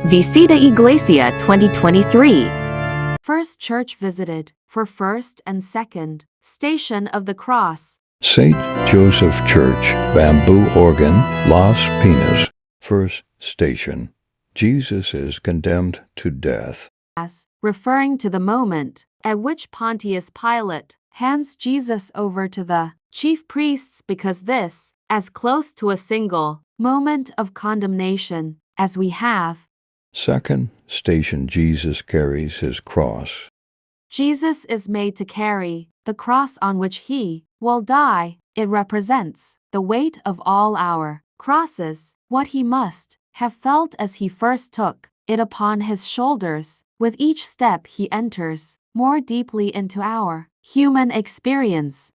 VISITA IGLESIA 2023. First church visited for first and second Station of the Cross. St. Joseph Church, Bamboo Organ, Las Piñas. First station. Jesus is condemned to death. As referring to the moment at which Pontius Pilate hands Jesus over to the chief priests, because this, as close to a single moment of condemnation as we have. Second station. Jesus carries his cross. Jesus is made to carry the cross on which he will die. It represents the weight of all our crosses, what he must have felt as he first took it upon his shoulders. With each step he enters more deeply into our human experience.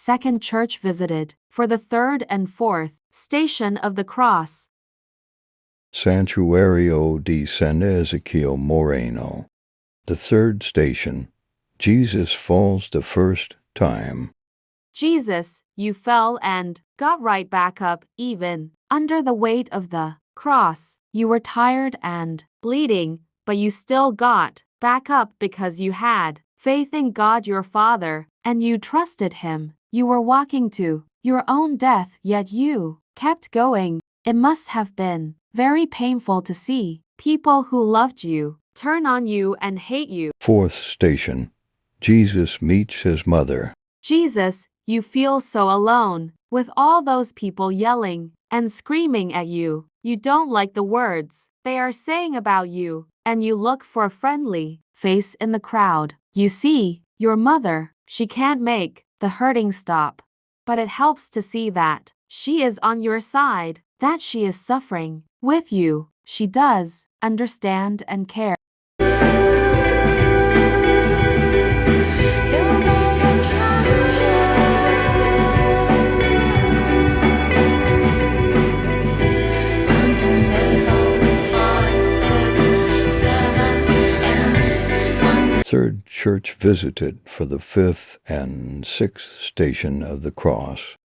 Second church visited for the third and fourth Station of the Cross. Santuario de San Ezequiel Moreno. The third station. Jesus falls the first time. Jesus, you fell and got right back up, even under the weight of the cross. You were tired and bleeding, but you still got back up because you had faith in God your Father, and you trusted him. You were walking to your own death, yet you kept going. It must have been very painful to see people who loved you turn on you and hate you. Fourth station. Jesus meets his mother. Jesus, you feel so alone with all those people yelling and screaming at you. You don't like the words they are saying about you, and you look for a friendly face in the crowd. You see your mother. She can't make the hurting stop, but it helps to see that she is on your side, that she is suffering with you. She does understand and care. Third church visited for the fifth and sixth station of the cross.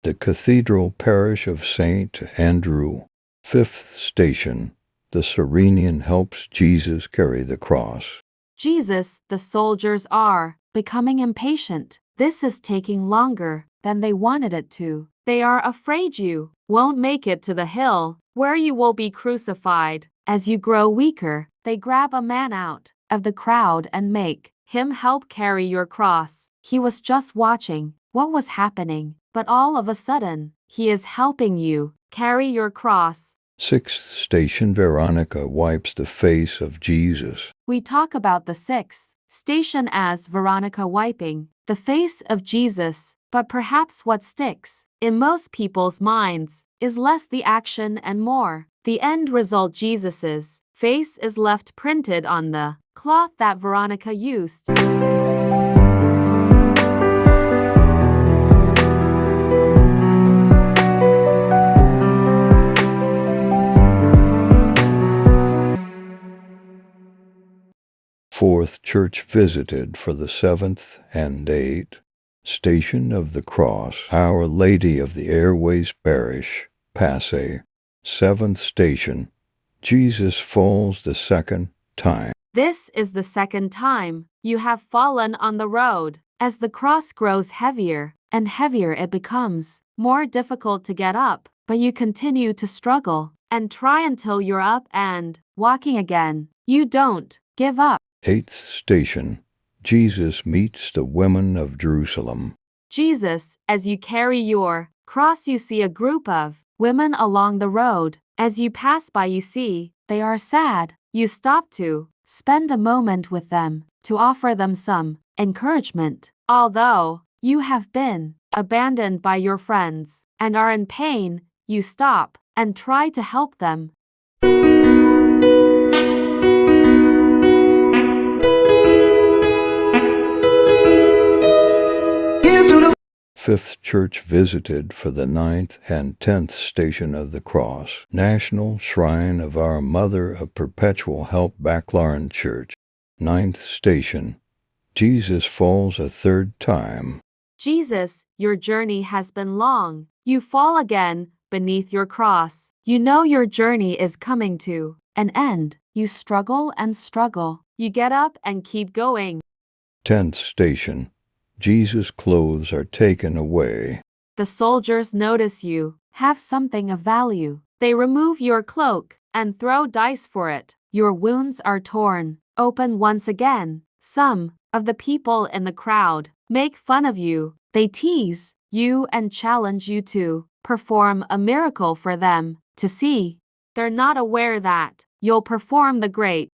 The Cathedral Parish of St. Andrew. Fifth station. The Cyrenian helps Jesus carry the cross. Jesus, the soldiers are becoming impatient. This is taking longer than they wanted it to. They are afraid you won't make it to the hill where you will be crucified. As you grow weaker, they grab a man out of the crowd and make him help carry your cross. He was just watching what was happening, but all of a sudden, he is helping you carry your cross. Sixth station. Veronica wipes the face of Jesus. We talk about the sixth station as Veronica wiping the face of Jesus, but perhaps what sticks in most people's minds is less the action and more the end result. Jesus's face is left printed on the cloth that Veronica used. Fourth church visited for the seventh and eighth Station of the Cross. Our Lady of the Airways Parish, Passy. Seventh station. Jesus falls the second time. This is the second time you have fallen on the road. As the cross grows heavier and heavier, it becomes more difficult to get up, but you continue to struggle and try until you're up and walking again. You don't give up. Eighth station. Jesus meets the women of Jerusalem. Jesus, as you carry your cross, you see a group of women along the road. As you pass by, you see they are sad. You stop to spend a moment with them, to offer them some encouragement. Although you have been abandoned by your friends and are in pain, you stop and try to help them. Fifth church visited for the ninth and 10th Station of the Cross. National Shrine of Our Mother of Perpetual Help, Baclaran Church. Ninth station. Jesus falls a third time. Jesus, your journey has been long. You fall again beneath your cross. You know your journey is coming to an end. You struggle and struggle. You get up and keep going. 10th station. Jesus' clothes are taken away. The soldiers notice you have something of value. They remove your cloak and throw dice for it. Your wounds are torn open once again. Some of the people in the crowd make fun of you. They tease you and challenge you to perform a miracle for them to see. They're not aware that you'll perform the great.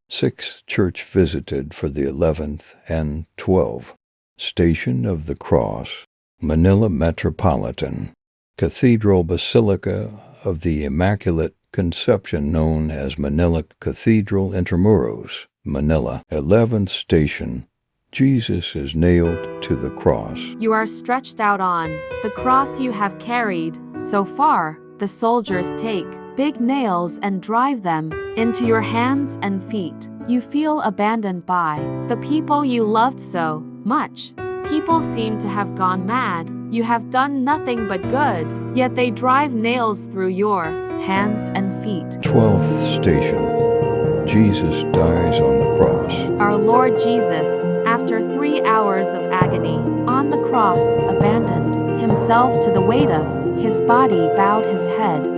Sixth church visited for the 11th and 12th. Station of the Cross, Manila Metropolitan. Cathedral Basilica of the Immaculate Conception, known as Manila Cathedral Intramuros, Manila. 11th station. Jesus is nailed to the cross. You are stretched out on the cross you have carried so far. The soldiers take big nails and drive them into your hands and feet. You feel abandoned by the people you loved so much. People seem to have gone mad. You have done nothing but good, yet they drive nails through your hands and feet. 12th station. Jesus dies on the cross. Our Lord Jesus, after 3 hours of agony on the cross, abandoned himself to the weight of his body, bowed his head.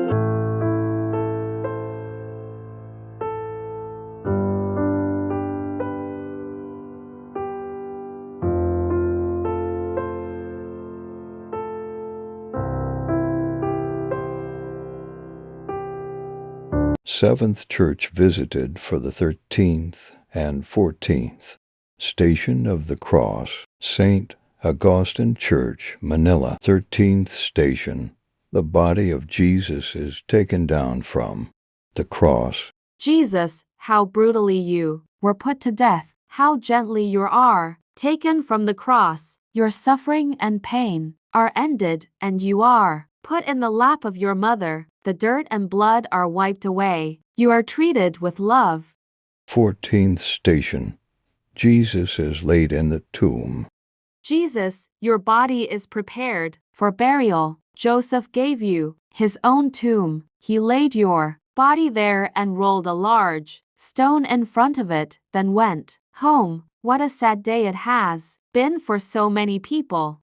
Seventh church visited for the 13th and 14th. Station of the Cross, St. Augustine Church, Manila. 13th station. The body of Jesus is taken down from the cross. Jesus, how brutally you were put to death. How gently you are taken from the cross. Your suffering and pain are ended, and you are put in the lap of your mother. The dirt and blood are wiped away. You are treated with love. 14th station. Jesus is laid in the tomb. Jesus, your body is prepared for burial. Joseph gave you his own tomb. He laid your body there and rolled a large stone in front of it, then went home. What a sad day it has been for so many people.